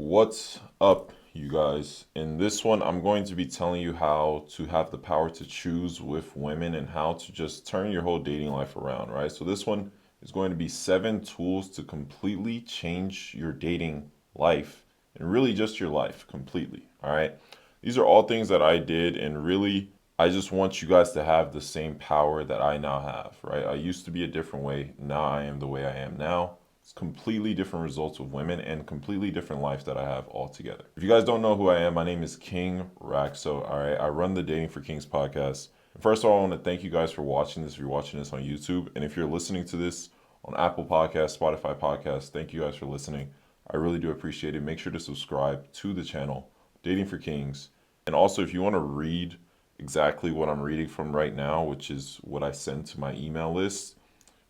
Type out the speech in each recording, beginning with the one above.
What's up, you guys? In this one, I'm going to be telling you how to have the power to choose with women and how to just turn your whole dating life around, right? So, this one is going to be 7 tools to completely change your dating life and really just your life completely, all right? These are all things that I did, and really, I just want you guys to have the same power that I now have, right? I used to be a different way. Now I am the way I am now. It's completely different results with women and completely different life that I have altogether. If you guys don't know who I am, my name is King Raxo. All right, I run the Dating for Kings podcast. First of all, I want to thank you guys for watching this. If you're watching this on YouTube, and if you're listening to this on Apple Podcasts, Spotify Podcasts, thank you guys for listening. I really do appreciate it. Make sure to subscribe to the channel, Dating for Kings. And also, if you want to read exactly what I'm reading from right now, which is what I send to my email list,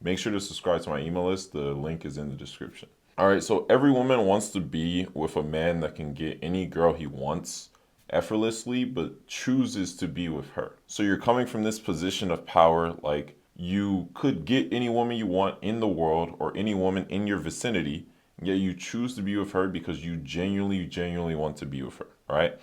make sure to subscribe to my email list. The link is in the description. All right, so every woman wants to be with a man that can get any girl he wants effortlessly, but chooses to be with her. So you're coming from this position of power, like you could get any woman you want in the world or any woman in your vicinity, yet you choose to be with her because you genuinely want to be with her. All right.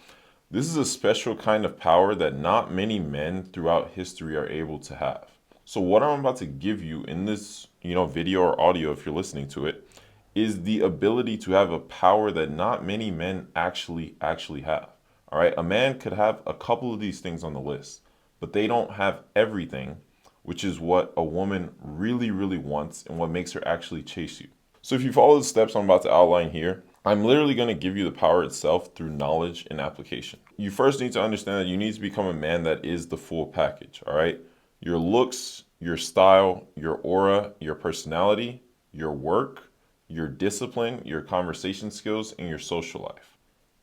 This is a special kind of power that not many men throughout history are able to have. So what I'm about to give you in this, video or audio, if you're listening to it, is the ability to have a power that not many men actually have. All right, a man could have a couple of these things on the list, but they don't have everything, which is what a woman really wants and what makes her actually chase you. So if you follow the steps I'm about to outline here, I'm literally going to give you the power itself through knowledge and application. You first need to understand that you need to become a man that is the full package, all right? Your looks, your style, your aura, your personality, your work, your discipline, your conversation skills, and your social life.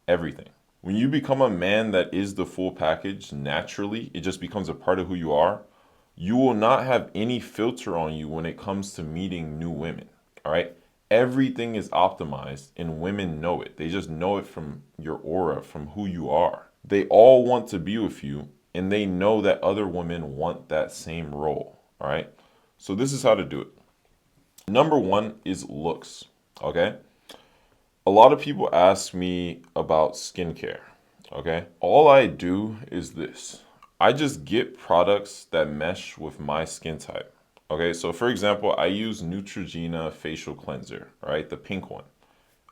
Everything. When you become a man that is the full package, naturally, it just becomes a part of who you are. You will not have any filter on you when it comes to meeting new women, all right? Everything is optimized and women know it. They just know it from your aura, from who you are. They all want to be with you and they know that other women want that same role. All right. So this is how to do it. Number one is looks. Okay. A lot of people ask me about skincare. Okay. All I do is this. I just get products that mesh with my skin type. Okay. So for example, I use Neutrogena facial cleanser, right? The pink one.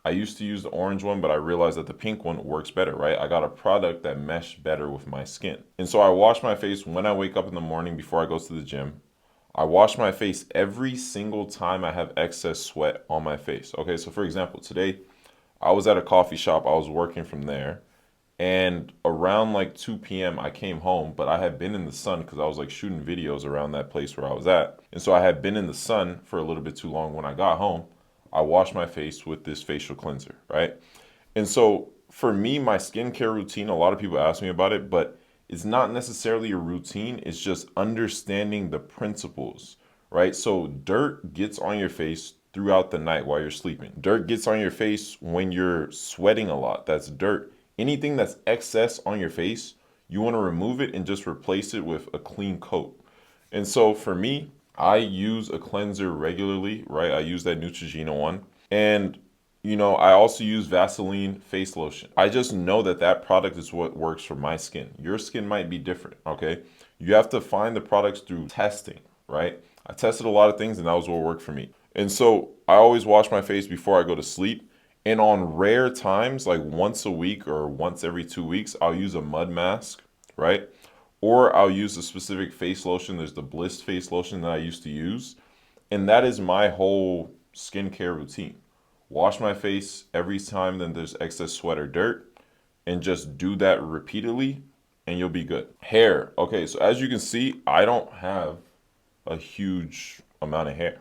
I used to use the orange one, but I realized that the pink one works better, right? I got a product that meshed better with my skin. And so I wash my face when I wake up in the morning before I go to the gym. I wash my face every single time I have excess sweat on my face. Okay, so for example, today I was at a coffee shop, I was working from there, and around like 2 p.m. I came home, but I had been in the sun because I was like shooting videos around that place where I was at. And so I had been in the sun for a little bit too long. When I got home, I washed my face with this facial cleanser, right? And so for me, my skincare routine, a lot of people ask me about it, but it's not necessarily a routine. It's just understanding the principles, right? So dirt gets on your face throughout the night while you're sleeping. Dirt gets on your face when you're sweating a lot. That's dirt. Anything that's excess on your face, you want to remove it and just replace it with a clean coat. And so for me, I use a cleanser regularly, right? I use that Neutrogena one. And, I also use Vaseline face lotion. I just know that that product is what works for my skin. Your skin might be different, okay? You have to find the products through testing, right? I tested a lot of things and that was what worked for me. And so I always wash my face before I go to sleep. And on rare times, like once a week or once every 2 weeks, I'll use a mud mask, right? Or I'll use a specific face lotion. There's the Bliss face lotion that I used to use. And that is my whole skincare routine. Wash my face every time that there's excess sweat or dirt and just do that repeatedly and you'll be good. Hair. Okay, so as you can see, I don't have a huge amount of hair.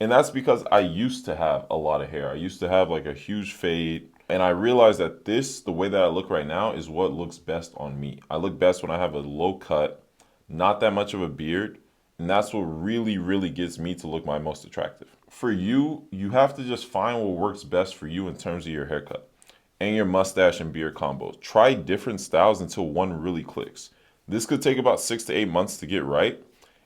And that's because I used to have a lot of hair. I used to have like a huge fade. And I realized that the way that I look right now, is what looks best on me. I look best when I have a low cut, not that much of a beard. And that's what really gets me to look my most attractive. For you, you have to just find what works best for you in terms of your haircut and your mustache and beard combo. Try different styles until one really clicks. This could take about 6 to 8 months to get right.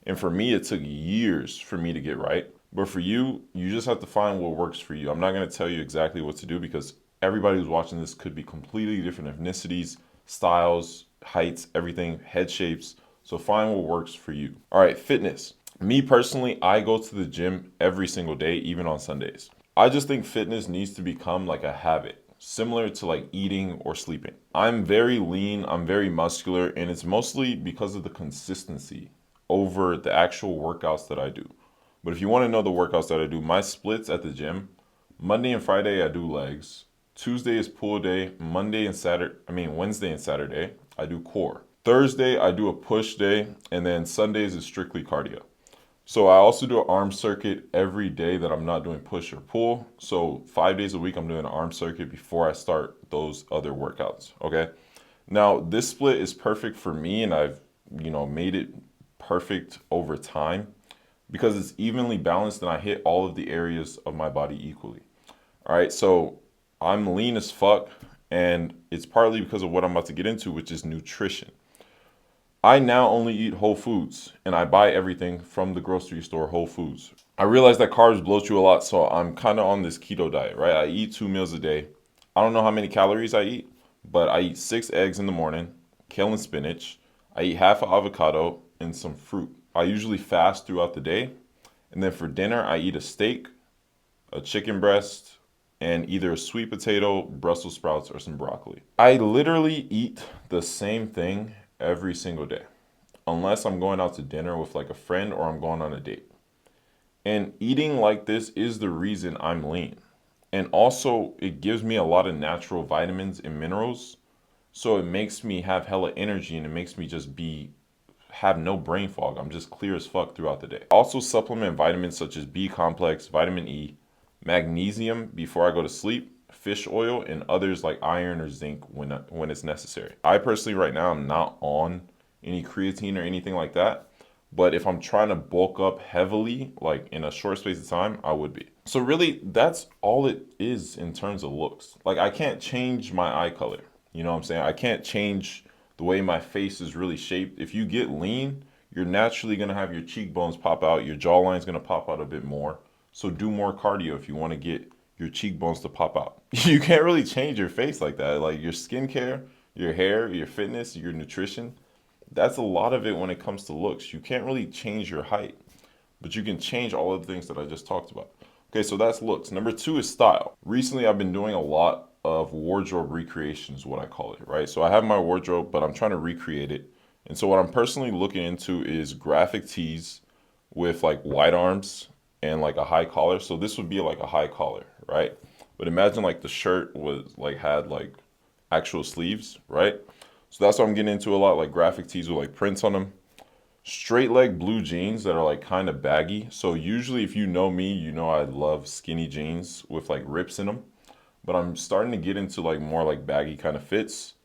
And for me, it took years for me to get right. But for you, you just have to find what works for you. I'm not going to tell you exactly what to do because Everybody who's watching this could be completely different ethnicities, styles, heights, everything, head shapes. So find what works for you. All right, fitness. Me personally, I go to the gym every single day, even on Sundays. I just think fitness needs to become like a habit, similar to like eating or sleeping. I'm very lean, I'm very muscular, and it's mostly because of the consistency over the actual workouts that I do. But if you want to know the workouts that I do, my splits at the gym, Monday and Friday I do legs. Tuesday is pull day. Wednesday and Saturday I do core. Thursday I do a push day, and then Sundays is strictly cardio. So I also do an arm circuit every day that I'm not doing push or pull. So 5 days a week I'm doing an arm circuit before I start those other workouts. Okay. Now this split is perfect for me, and I've made it perfect over time because it's evenly balanced and I hit all of the areas of my body equally. All right. So I'm lean as fuck, and it's partly because of what I'm about to get into, which is nutrition. I now only eat whole foods and I buy everything from the grocery store, Whole Foods. I realize that carbs bloat you a lot, so I'm kind of on this keto diet, right? I eat 2 meals a day. I don't know how many calories I eat, but I eat 6 eggs in the morning, kale and spinach. I eat half an avocado and some fruit. I usually fast throughout the day. And then for dinner, I eat a steak, a chicken breast, and either a sweet potato, Brussels sprouts, or some broccoli. I literally eat the same thing every single day, unless I'm going out to dinner with like a friend or I'm going on a date. And eating like this is the reason I'm lean. And also, it gives me a lot of natural vitamins and minerals. So it makes me have hella energy, and it makes me just have no brain fog. I'm just clear as fuck throughout the day. Also supplement vitamins such as B complex, vitamin E, magnesium before I go to sleep, fish oil, and others like iron or zinc when it's necessary. I personally right now am not on any creatine or anything like that. But if I'm trying to bulk up heavily, like in a short space of time, I would be. So really, that's all it is in terms of looks. Like I can't change my eye color. You know what I'm saying? I can't change the way my face is really shaped. If you get lean, you're naturally gonna have your cheekbones pop out, your jawline's gonna pop out a bit more. So do more cardio if you want to get your cheekbones to pop out. You can't really change your face like that. Like your skincare, your hair, your fitness, your nutrition, that's a lot of it when it comes to looks. You can't really change your height, but you can change all of the things that I just talked about. Okay, so that's looks. Number two is style. Recently, I've been doing a lot of wardrobe recreation, is what I call it, right? So I have my wardrobe, but I'm trying to recreate it. And so what I'm personally looking into is graphic tees with like wide arms and like a high collar. So this would be like a high collar, right? But imagine like the shirt had like actual sleeves, right? So that's what I'm getting into a lot, like graphic tees with like prints on them. Straight leg blue jeans that are like kind of baggy. So usually if you know me, you know I love skinny jeans with like rips in them. But I'm starting to get into like more like baggy kind of fits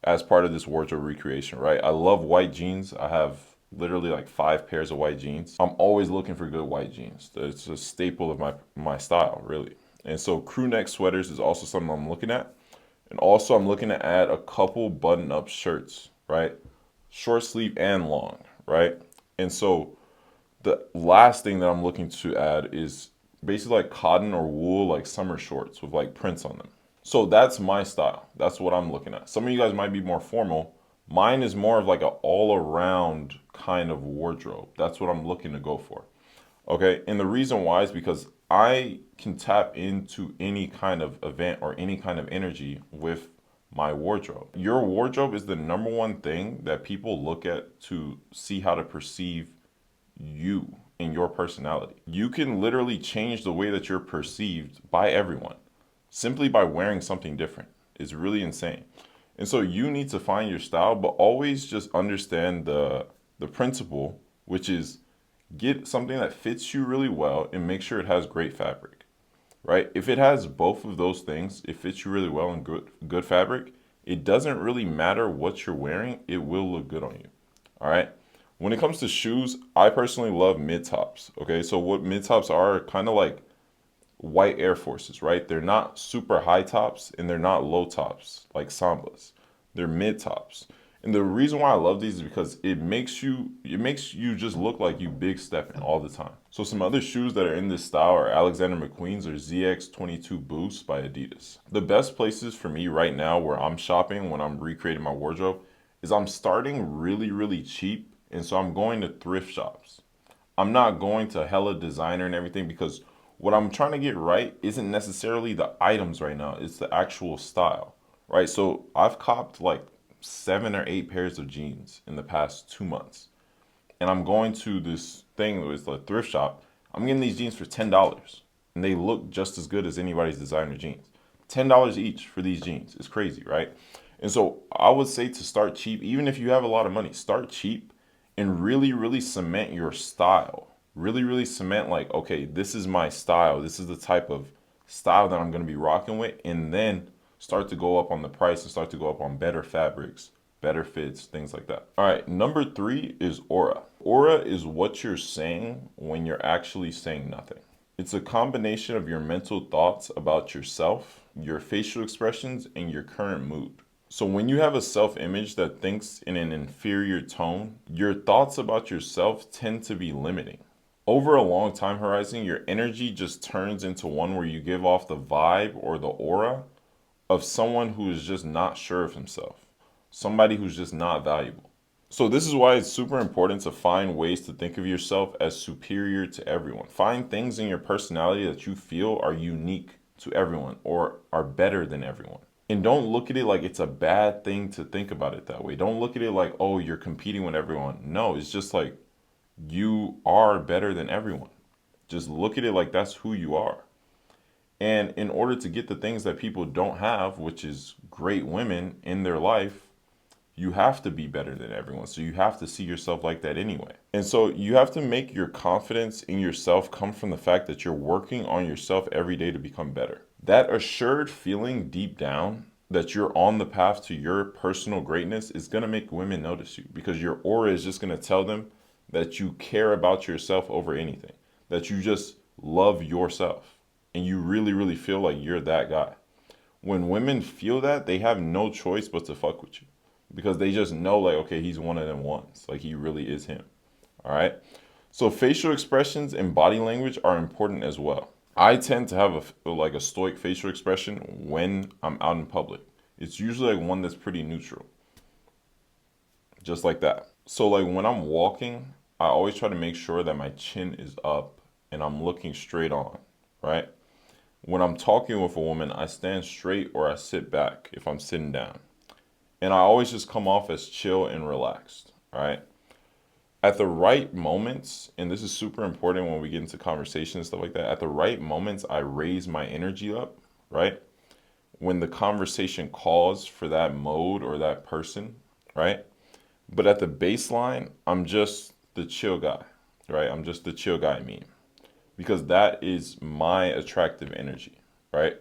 as part of this wardrobe recreation, right? I love white jeans. I have literally like 5 pairs of white jeans. I'm always looking for good white jeans. It's a staple of my style, really. And so crew neck sweaters is also something I'm looking at. And also I'm looking to add a couple button up shirts, right? Short sleeve and long, right? And so the last thing that I'm looking to add is basically like cotton or wool, like summer shorts with like prints on them. So that's my style. That's what I'm looking at. Some of you guys might be more formal. Mine is more of like an all around kind of wardrobe. That's what I'm looking to go for. Okay. And the reason why is because I can tap into any kind of event or any kind of energy with my wardrobe. Your wardrobe is the number one thing that people look at to see how to perceive you and your personality. You can literally change the way that you're perceived by everyone simply by wearing something different. It's really insane. And so you need to find your style, but always just understand the principle, which is get something that fits you really well and make sure it has great fabric, right? If it has both of those things, it fits you really well and good fabric, it doesn't really matter what you're wearing, it will look good on you. All right. When it comes to shoes, I personally love mid tops. Okay. So what mid tops are kind of like white Air Forces, right? They're not super high tops and they're not low tops like Sambas. They're mid tops. And the reason why I love these is because it makes you just look like you big stepping all the time. So some other shoes that are in this style are Alexander McQueen's or ZX22 Boost by Adidas. The best places for me right now where I'm shopping when I'm recreating my wardrobe is I'm starting really, really cheap. And so I'm going to thrift shops. I'm not going to hella designer and everything because what I'm trying to get right isn't necessarily the items right now, it's the actual style, right? So I've copped like 7 or 8 pairs of jeans in the past 2 months. And I'm going to this thing with a thrift shop. I'm getting these jeans for $10 and they look just as good as anybody's designer jeans. $10 each for these jeans. It's crazy, right? And so I would say to start cheap, even if you have a lot of money, start cheap and really, really cement your style. Really, really cement like, okay, this is my style. This is the type of style that I'm going to be rocking with. And then start to go up on the price and start to go up on better fabrics, better fits, things like that. All right, number 3 is aura. Aura is what you're saying when you're actually saying nothing. It's a combination of your mental thoughts about yourself, your facial expressions, and your current mood. So when you have a self-image that thinks in an inferior tone, your thoughts about yourself tend to be limiting. Over a long time horizon, your energy just turns into one where you give off the vibe or the aura of someone who is just not sure of himself, somebody who's just not valuable. So this is why it's super important to find ways to think of yourself as superior to everyone. Find things in your personality that you feel are unique to everyone or are better than everyone. And don't look at it like it's a bad thing to think about it that way. Don't look at it like, oh, you're competing with everyone. No, it's just like you are better than everyone. Just look at it like that's who you are. And in order to get the things that people don't have, which is great women in their life, you have to be better than everyone. So you have to see yourself like that anyway. And so you have to make your confidence in yourself come from the fact that you're working on yourself every day to become better. That assured feeling deep down that you're on the path to your personal greatness is going to make women notice you because your aura is just going to tell them that you care about yourself over anything, that you just love yourself and you really, really feel like you're that guy. When women feel that, they have no choice but to fuck with you because they just know like, okay, he's one of them ones. Like he really is him. All right. So facial expressions and body language are important as well. I tend to have a stoic facial expression when I'm out in public. It's usually like one that's pretty neutral, just like that. So like when I'm walking, I always try to make sure that my chin is up and I'm looking straight on, right? When I'm talking with a woman, I stand straight or I sit back if I'm sitting down. And I always just come off as chill and relaxed, right? At the right moments, and this is super important when we get into conversation and stuff like that, at the right moments, I raise my energy up, right? When the conversation calls for that mode or that person, right? But at the baseline, I'm just the chill guy, right? I'm just the chill guy meme because that is my attractive energy, right?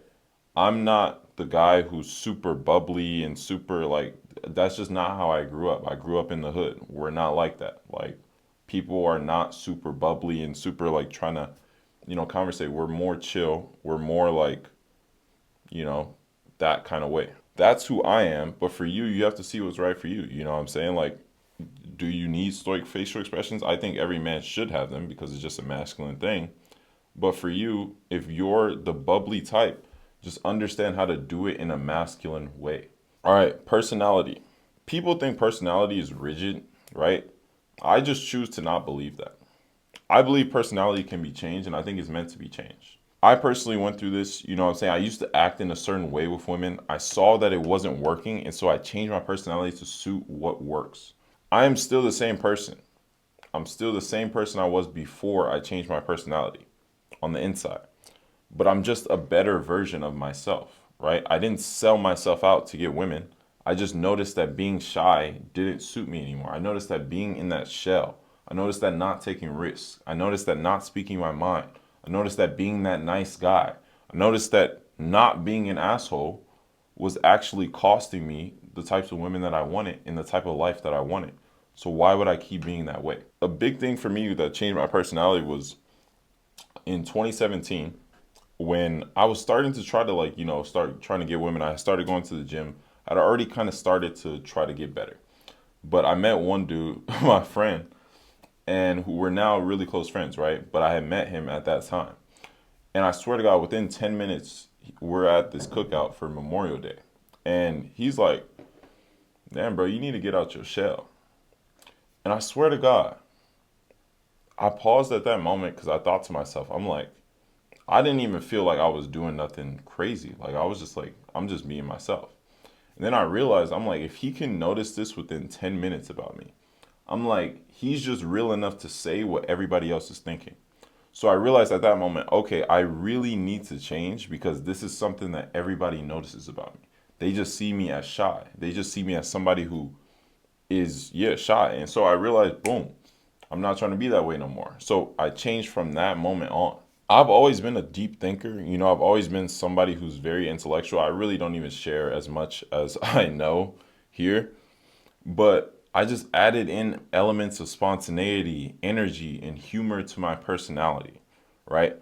I'm not the guy who's super bubbly and super like, that's just not how I grew up. I grew up in the hood. We're not like that. Like, people are not super bubbly and super like trying to, conversate. We're more chill. We're more like, you know, that kind of way. That's who I am. But for you, you have to see what's right for you. You know what I'm saying? Like, do you need stoic facial expressions? I think every man should have them because it's just a masculine thing. But for you, if you're the bubbly type, just understand how to do it in a masculine way. All right, personality. People think personality is rigid, right? I just choose to not believe that. I believe personality can be changed, and I think it's meant to be changed. I personally went through this, you know what I'm saying? I used to act in a certain way with women. I saw that it wasn't working, and so I changed my personality to suit what works. I am still the same person. I'm still the same person I was before I changed my personality on the inside. But I'm just a better version of myself, right? I didn't sell myself out to get women. I just noticed that being shy didn't suit me anymore. I noticed that being in that shell, I noticed that not taking risks. I noticed that not speaking my mind. I noticed that being that nice guy. I noticed that not being an asshole was actually costing me the types of women that I wanted and the type of life that I wanted. So why would I keep being that way? A big thing for me that changed my personality was in 2017 when I was starting to try to start trying to get women. I started going to the gym. I'd already kind of started to try to get better. But I met one dude, my friend, and who we're now really close friends, right? But I had met him at that time. And I swear to God, within 10 minutes, we're at this cookout for Memorial Day. And he's like, damn, bro, you need to get out your shell. And I swear to God, I paused at that moment because I thought to myself, I'm like, I didn't even feel like I was doing nothing crazy. Like, I was just like, I'm just being myself. And then I realized, I'm like, if he can notice this within 10 minutes about me, I'm like, he's just real enough to say what everybody else is thinking. So I realized at that moment, okay, I really need to change because this is something that everybody notices about me. They just see me as shy. They just see me as somebody who is, yeah, shy. And so I realized, boom, I'm not trying to be that way no more. So I changed from that moment on. I've always been a deep thinker. You know, I've always been somebody who's very intellectual. I really don't even share as much as I know here, but I just added in elements of spontaneity, energy, and humor to my personality, right?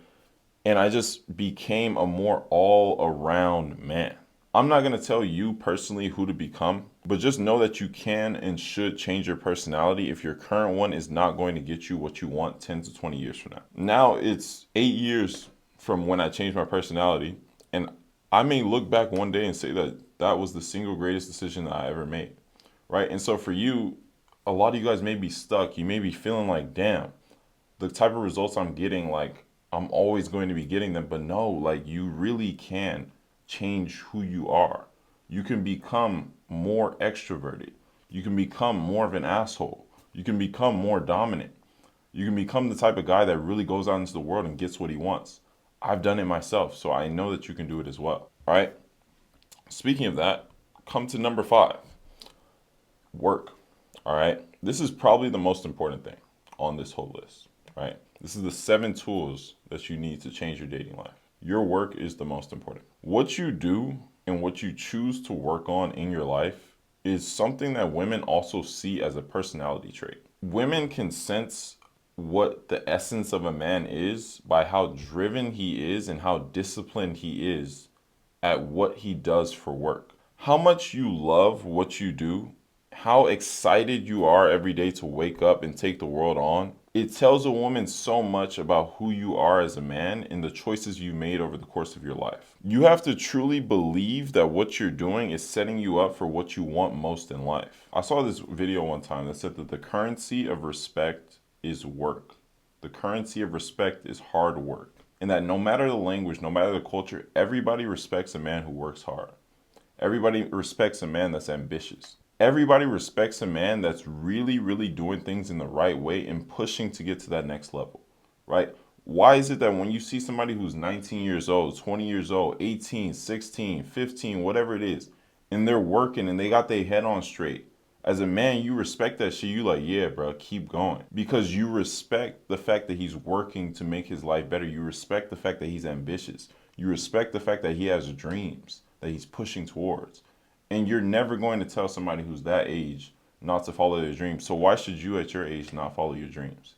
And I just became a more all around man. I'm not going to tell you personally who to become, but just know that you can and should change your personality if your current one is not going to get you what you want 10 to 20 years from now. Now it's 8 years from when I changed my personality, and I may look back one day and say that that was the single greatest decision that I ever made, right? And so for you, a lot of you guys may be stuck. You may be feeling like, damn, the type of results I'm getting, like I'm always going to be getting them. But no, like you really can change who you are. You can become more extroverted. You can become more of an asshole. You can become more dominant. You can become the type of guy that really goes out into the world and gets what he wants. I've done it myself, so I know that you can do it as well. All right. Speaking of that, come to number 5, work. All right. This is probably the most important thing on this whole list, right? This is the 7 tools that you need to change your dating life. Your work is the most important. What you do and what you choose to work on in your life is something that women also see as a personality trait. Women can sense what the essence of a man is by how driven he is and how disciplined he is at what he does for work. How much you love what you do, how excited you are every day to wake up and take the world on. It tells a woman so much about who you are as a man and the choices you made over the course of your life. You have to truly believe that what you're doing is setting you up for what you want most in life. I saw this video one time that said that the currency of respect is work. The currency of respect is hard work. And that no matter the language, no matter the culture, everybody respects a man who works hard. Everybody respects a man that's ambitious. Everybody respects a man that's really, really doing things in the right way and pushing to get to that next level, right? Why is it that when you see somebody who's 19 years old, 20 years old, 18, 16, 15, whatever it is, and they're working and they got their head on straight, as a man, you respect that shit. You like, yeah, bro, keep going. Because you respect the fact that he's working to make his life better. You respect the fact that he's ambitious. You respect the fact that he has dreams that he's pushing towards. And you're never going to tell somebody who's that age not to follow their dreams. So why should you at your age not follow your dreams?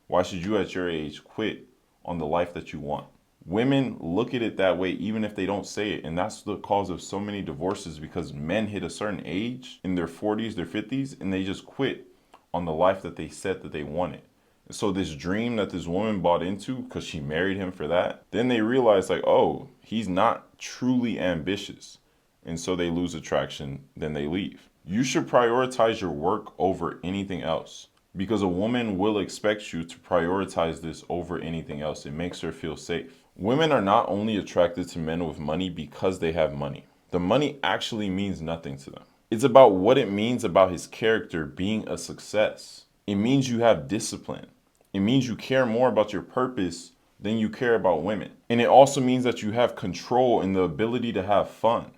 Why should you at your age quit on the life that you want? Women look at it that way even if they don't say it. And that's the cause of so many divorces because men hit a certain age in their 40s, their 50s, and they just quit on the life that they said that they wanted. And so this dream that this woman bought into because she married him for that, then they realize like, oh, he's not truly ambitious. And so they lose attraction, then they leave. You should prioritize your work over anything else because a woman will expect you to prioritize this over anything else. It makes her feel safe. Women are not only attracted to men with money because they have money. The money actually means nothing to them. It's about what it means about his character being a success. It means you have discipline. It means you care more about your purpose than you care about women. And it also means that you have control and the ability to have fun,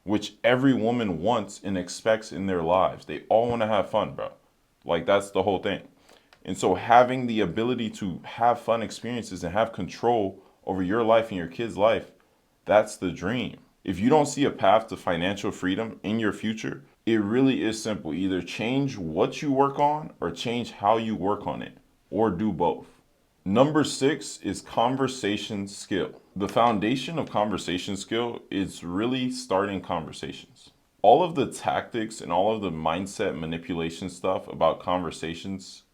which every woman wants and expects in their lives. They all want to have fun, bro. Like that's the whole thing. And so having the ability to have fun experiences and have control over your life and your kid's life, that's the dream. If you don't see a path to financial freedom in your future, it really is simple. Either change what you work on or change how you work on it, or do both. Number 6 is conversation skill. The foundation of conversation skill is really starting conversations. all of the tactics and all of the mindset manipulation stuff about conversations,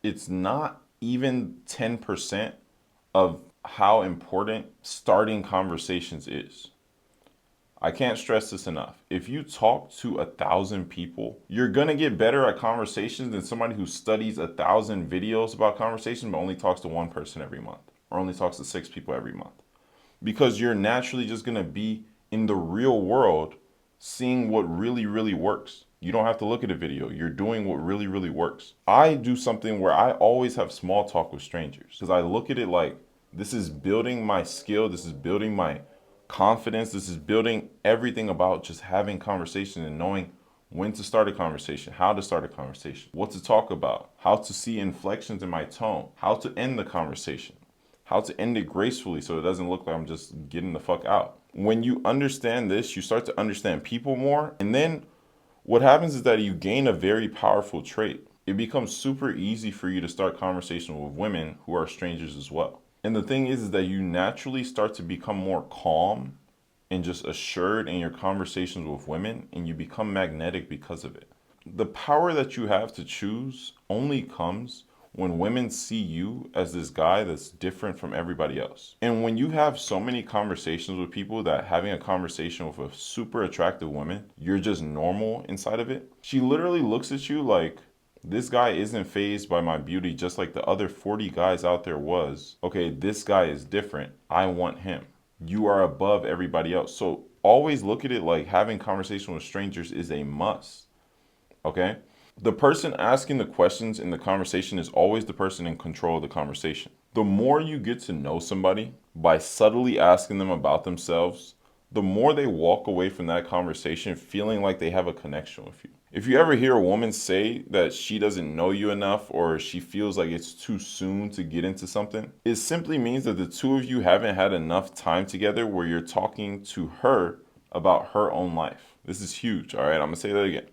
it's not even 10% of how important starting conversations is. I can't stress this enough. If you talk to 1,000 people, you're gonna get better at conversations than somebody who studies 1,000 videos about conversation but only talks to one person every month or only talks to 6 people every month. Because you're naturally just gonna be in the real world seeing what really, really works. You don't have to look at a video. You're doing what really, really works. I do something where I always have small talk with strangers because I look at it like this is building my skill, this is building my confidence, this is building everything about just having conversation and knowing when to start a conversation, how to start a conversation, what to talk about, how to see inflections in my tone, how to end the conversation, how to end it gracefully so it doesn't look like I'm just getting the fuck out. When you understand this, you start to understand people more. And then what happens is that you gain a very powerful trait. It becomes super easy for you to start conversation with women who are strangers as well. And the thing is that you naturally start to become more calm and just assured in your conversations with women, and you become magnetic because of it. The power that you have to choose only comes when women see you as this guy that's different from everybody else. And when you have so many conversations with people that having a conversation with a super attractive woman, you're just normal inside of it. She literally looks at you like, this guy isn't fazed by my beauty just like the other 40 guys out there was. Okay, this guy is different. I want him. You are above everybody else. So always look at it like having conversation with strangers is a must. Okay? The person asking the questions in the conversation is always the person in control of the conversation. The more you get to know somebody by subtly asking them about themselves, the more they walk away from that conversation feeling like they have a connection with you. If you ever hear a woman say that she doesn't know you enough or she feels like it's too soon to get into something, it simply means that the two of you haven't had enough time together where you're talking to her about her own life. This is huge, all right? I'm gonna say that again.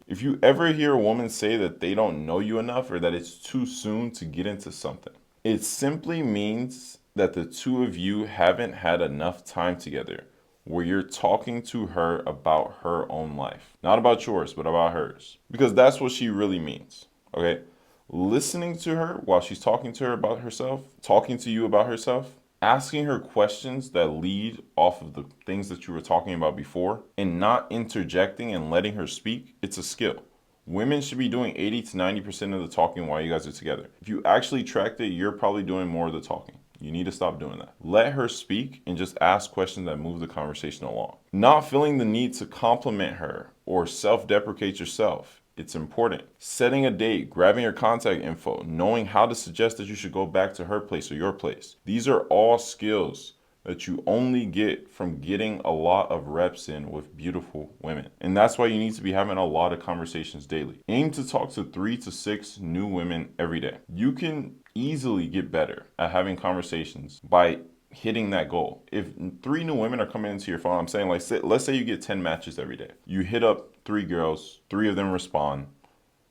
If you ever hear a woman say that they don't know you enough or that it's too soon to get into something, it simply means that the two of you haven't had enough time together where you're talking to her about her own life. Not about yours, but about hers. Because that's what she really means. Okay? Listening to her while she's talking to her about herself, talking to you about herself, asking her questions that lead off of the things that you were talking about before, and not interjecting and letting her speak, it's a skill. Women should be doing 80 to 90% of the talking while you guys are together. If you actually tracked it, you're probably doing more of the talking. You need to stop doing that. Let her speak and just ask questions that move the conversation along. Not feeling the need to compliment her or self-deprecate yourself. It's important. Setting a date, grabbing her contact info, knowing how to suggest that you should go back to her place or your place. These are all skills that you only get from getting a lot of reps in with beautiful women. And that's why you need to be having a lot of conversations daily. Aim to talk to 3 to 6 new women every day. You can easily get better at having conversations by hitting that goal. If 3 new women are coming into your phone, I'm saying like, let's say you get 10 matches every day. You hit up 3 girls, 3 of them respond.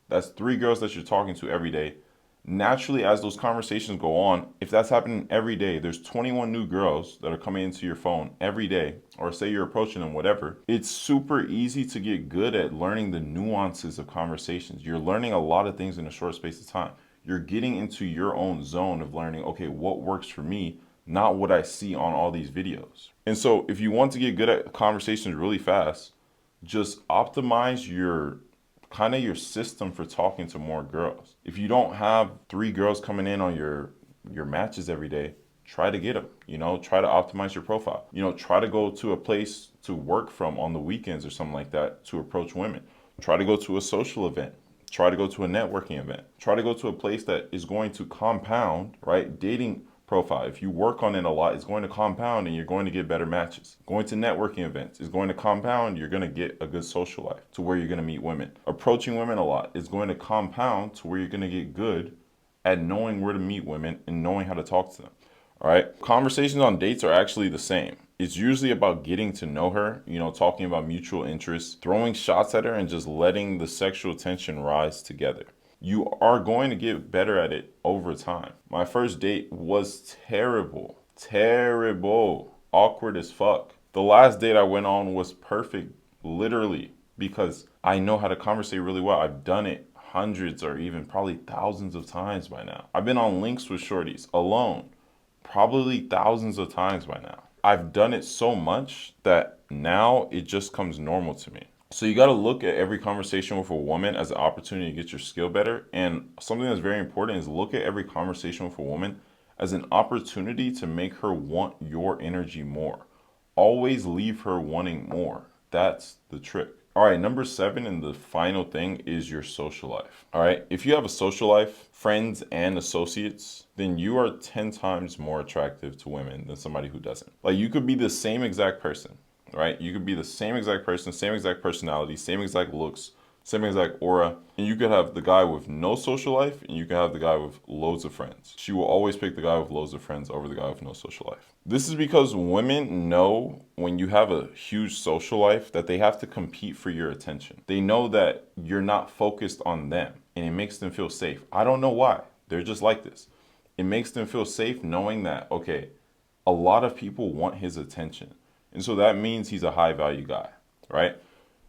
That's 3 girls that you're talking to every day. Naturally, as those conversations go on, if that's happening every day, there's 21 new girls that are coming into your phone every day, or say you're approaching them, whatever. It's super easy to get good at learning the nuances of conversations. You're learning a lot of things in a short space of time. You're getting into your own zone of learning, okay, what works for me, not what I see on all these videos. And so if you want to get good at conversations really fast, just optimize your system for talking to more girls. If you don't have 3 girls coming in on your matches every day, try to get them. Try to optimize your profile. Try to go to a place to work from on the weekends or something like that to approach women. Try to go to a social event. Try to go to a networking event. Try to go to a place that is going to compound, right? Dating profile. If you work on it a lot, it's going to compound and you're going to get better matches. Going to networking events is going to compound, you're going to get a good social life to where you're going to meet women. Approaching women a lot is going to compound to where you're going to get good at knowing where to meet women and knowing how to talk to them. All right. Conversations on dates are actually the same. It's usually about getting to know her, talking about mutual interests, throwing shots at her, and just letting the sexual tension rise together. You are going to get better at it over time. My first date was terrible, awkward as fuck. The last date I went on was perfect literally, because I know how to conversate really well. I've done it hundreds or even probably thousands of times by now. I've been on links with shorties alone probably thousands of times by now. I've done it so much that now it just comes normal to me. So you got to look at every conversation with a woman as an opportunity to get your skill better. And something that's very important is look at every conversation with a woman as an opportunity to make her want your energy more. Always leave her wanting more. That's the trick. All right, number 7 and the final thing is your social life. All right, if you have a social life, friends and associates, then you are 10 times more attractive to women than somebody who doesn't. Like you could be the same exact person, right? You could be the same exact person, same exact personality, same exact looks, same exact aura. And you could have the guy with no social life and you could have the guy with loads of friends. She will always pick the guy with loads of friends over the guy with no social life. This is because women know when you have a huge social life that they have to compete for your attention. They know that you're not focused on them and it makes them feel safe. I don't know why. They're just like this. It makes them feel safe knowing that, okay, a lot of people want his attention. And so that means he's a high value guy, right?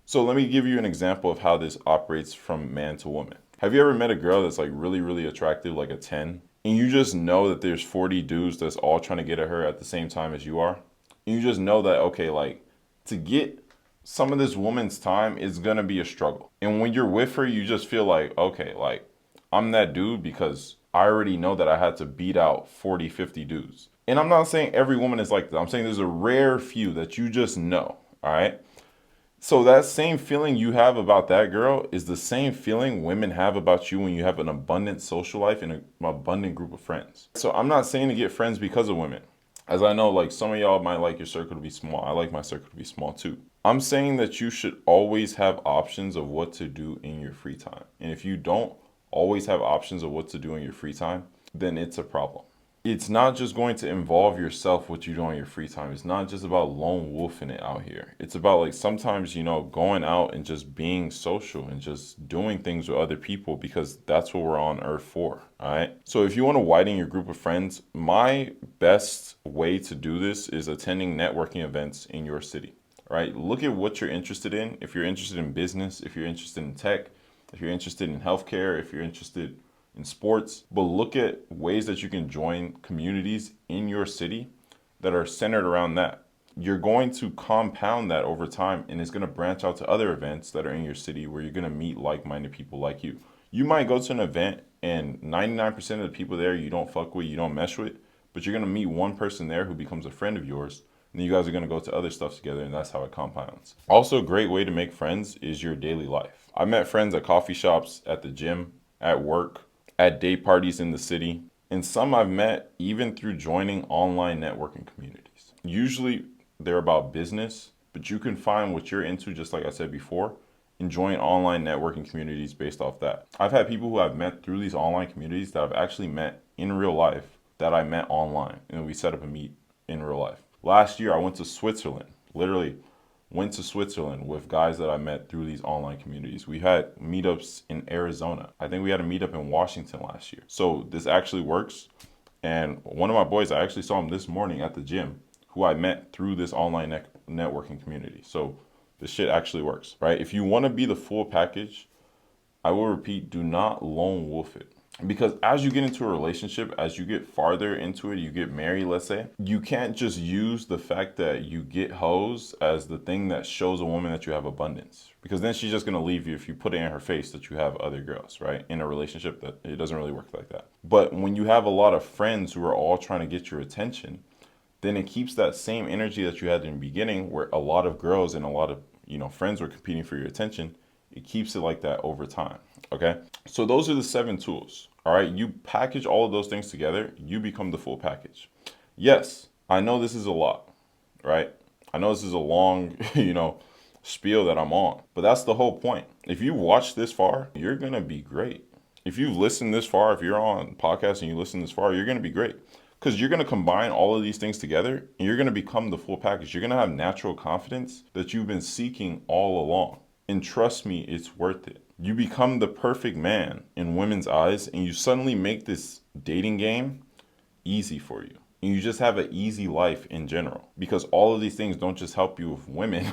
So let me give you an example of how this operates from man to woman. Have you ever met a girl that's like really, really attractive, like a 10, and you just know that there's 40 dudes that's all trying to get at her at the same time as you are? And you just know that, okay, like to get some of this woman's time is gonna be a struggle. And when you're with her, you just feel like, okay, like I'm that dude because I already know that I had to beat out 40, 50 dudes. And I'm not saying every woman is like that. I'm saying there's a rare few that you just know, all right? So that same feeling you have about that girl is the same feeling women have about you when you have an abundant social life and an abundant group of friends. So I'm not saying to get friends because of women. As I know, like some of y'all might like your circle to be small. I like my circle to be small too. I'm saying that you should always have options of what to do in your free time. And if you don't always have options of what to do in your free time, then it's a problem. It's not just going to involve yourself what you do in your free time. It's not just about lone wolfing it out here. It's about like sometimes, going out and just being social and just doing things with other people because that's what we're on earth for. All right. So if you want to widen your group of friends, my best way to do this is attending networking events in your city. Right? Look at what you're interested in. If you're interested in business, if you're interested in tech, if you're interested in healthcare, if you're interested in sports, but look at ways that you can join communities in your city that are centered around that. You're going to compound that over time and it's going to branch out to other events that are in your city where you're going to meet like-minded people like you. You might go to an event and 99% of the people there you don't fuck with, you don't mesh with, but you're going to meet one person there who becomes a friend of yours. And then you guys are going to go to other stuff together and that's how it compounds. Also, a great way to make friends is your daily life. I met friends at coffee shops, at the gym, at work, at day parties in the city, and some I've met even through joining online networking communities. Usually they're about business, but you can find what you're into, just like I said before, and join online networking communities based off that. I've had people who I've met through these online communities that I've actually met in real life that I met online, and we set up a meet in real life. Last year I went to Switzerland, literally went to Switzerland with guys that I met through these online communities. We had meetups in Arizona. I think we had a meetup in Washington last year. So this actually works. And one of my boys, I actually saw him this morning at the gym, who I met through this online networking community. So this shit actually works, right? If you want to be the full package, I will repeat, do not lone wolf it. Because as you get into a relationship, as you get farther into it, you get married, let's say, you can't just use the fact that you get hoes as the thing that shows a woman that you have abundance. Because then she's just going to leave you if you put it in her face that you have other girls, right? In a relationship, that it doesn't really work like that. But when you have a lot of friends who are all trying to get your attention, then it keeps that same energy that you had in the beginning where a lot of girls and a lot of, friends were competing for your attention. It keeps it like that over time. Okay. So those are the 7 tools. All right. You package all of those things together, you become the full package. Yes, I know this is a lot, right? I know this is a long, spiel that I'm on, but that's the whole point. If you watch this far, you're going to be great. If you've listened this far, if you're on podcast and you listen this far, you're going to be great because you're going to combine all of these things together and you're going to become the full package. You're going to have natural confidence that you've been seeking all along. And trust me, it's worth it. You become the perfect man in women's eyes and you suddenly make this dating game easy for you. And you just have an easy life in general because all of these things don't just help you with women.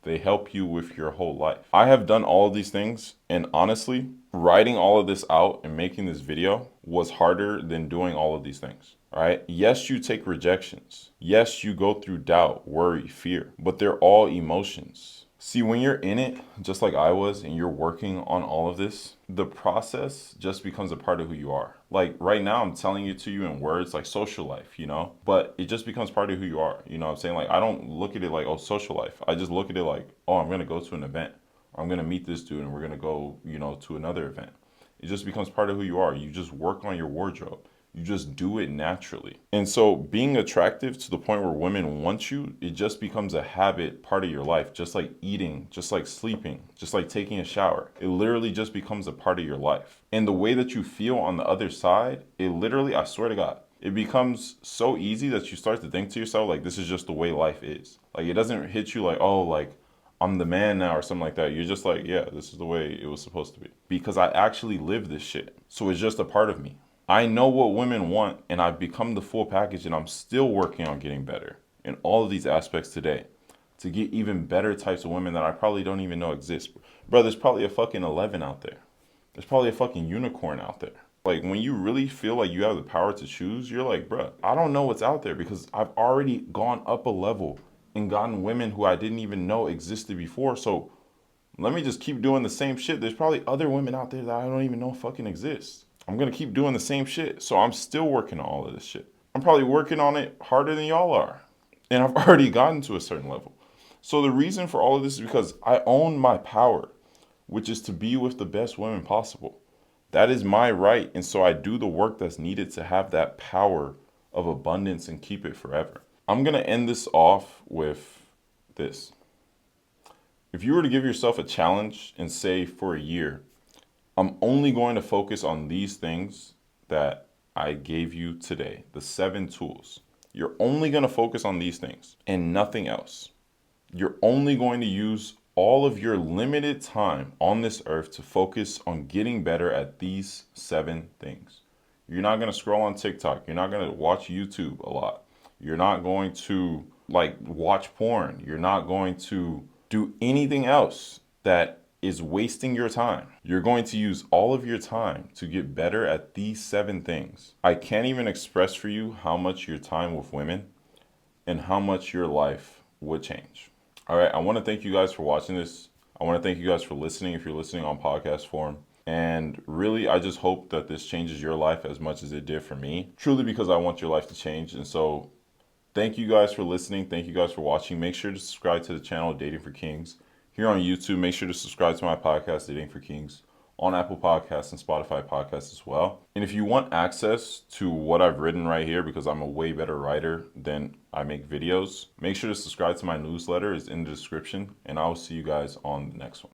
They help you with your whole life. I have done all of these things, and honestly, writing all of this out and making this video was harder than doing all of these things. All right. Yes, you take rejections. Yes, you go through doubt, worry, fear, but they're all emotions. See, when you're in it, just like I was, and you're working on all of this, the process just becomes a part of who you are. Like right now, I'm telling it to you in words like social life, but it just becomes part of who you are. You know what I'm saying? Like, I don't look at it like, oh, social life. I just look at it like, oh, I'm going to go to an event. Or I'm going to meet this dude and we're going to go, to another event. It just becomes part of who you are. You just work on your wardrobe. You just do it naturally. And so being attractive to the point where women want you, it just becomes a habit, part of your life, just like eating, just like sleeping, just like taking a shower. It literally just becomes a part of your life. And the way that you feel on the other side, it literally, I swear to God, it becomes so easy that you start to think to yourself, like, this is just the way life is. Like, it doesn't hit you like, oh, like, I'm the man now or something like that. You're just like, yeah, this is the way it was supposed to be. Because I actually live this shit. So it's just a part of me. I know what women want, and I've become the full package, and I'm still working on getting better in all of these aspects today to get even better types of women that I probably don't even know exist. Bro, there's probably a fucking 11 out there. There's probably a fucking unicorn out there. Like, when you really feel like you have the power to choose, you're like, bro, I don't know what's out there because I've already gone up a level and gotten women who I didn't even know existed before. So let me just keep doing the same shit. There's probably other women out there that I don't even know fucking exist. I'm gonna keep doing the same shit. So I'm still working on all of this shit. I'm probably working on it harder than y'all are. And I've already gotten to a certain level. So the reason for all of this is because I own my power, which is to be with the best women possible. That is my right. And so I do the work that's needed to have that power of abundance and keep it forever. I'm gonna end this off with this. If you were to give yourself a challenge and say for a year, I'm only going to focus on these things that I gave you today, the 7 tools. You're only going to focus on these things and nothing else. You're only going to use all of your limited time on this earth to focus on getting better at these 7 things. You're not going to scroll on TikTok. You're not going to watch YouTube a lot. You're not going to watch porn. You're not going to do anything else that is wasting your time. You're going to use all of your time to get better at these 7 things. I can't even express for you how much your time with women and how much your life would change. All right, I want to thank you guys for watching this. I want to thank you guys for listening if you're listening on podcast form. And really, I just hope that this changes your life as much as it did for me, truly because I want your life to change. And so thank you guys for listening. Thank you guys for watching. Make sure to subscribe to the channel Dating for Kings. Here on YouTube, make sure to subscribe to my podcast, Dating for Kings, on Apple Podcasts and Spotify Podcasts as well. And if you want access to what I've written right here, because I'm a way better writer than I make videos, make sure to subscribe to my newsletter. It's in the description, and I will see you guys on the next one.